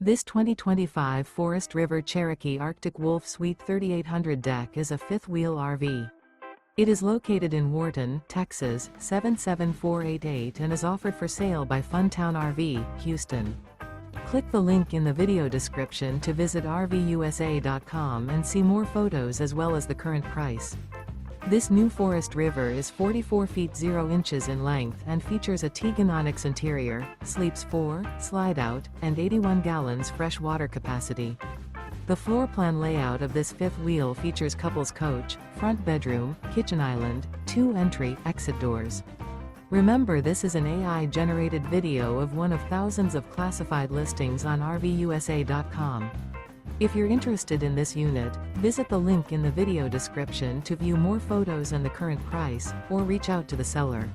This 2025 Forest River Cherokee Arctic Wolf Suite 3800 deck is a fifth-wheel RV. It is located in Wharton, Texas, 77488 and is offered for sale by Funtown RV, Houston. Click the link in the video description to visit RVUSA.com and see more photos as well as the current price. This new Forest River is 44 feet 0 inches in length and features a TEAGAN ONYX interior, sleeps 4, slide-out, and 81 gallons fresh water capacity. The floor plan layout of this fifth wheel features couples coach, front bedroom, kitchen island, 2 entry/exit doors. Remember, this is an AI-generated video of one of thousands of classified listings on RVUSA.com. If you're interested in this unit, visit the link in the video description to view more photos and the current price, or reach out to the seller.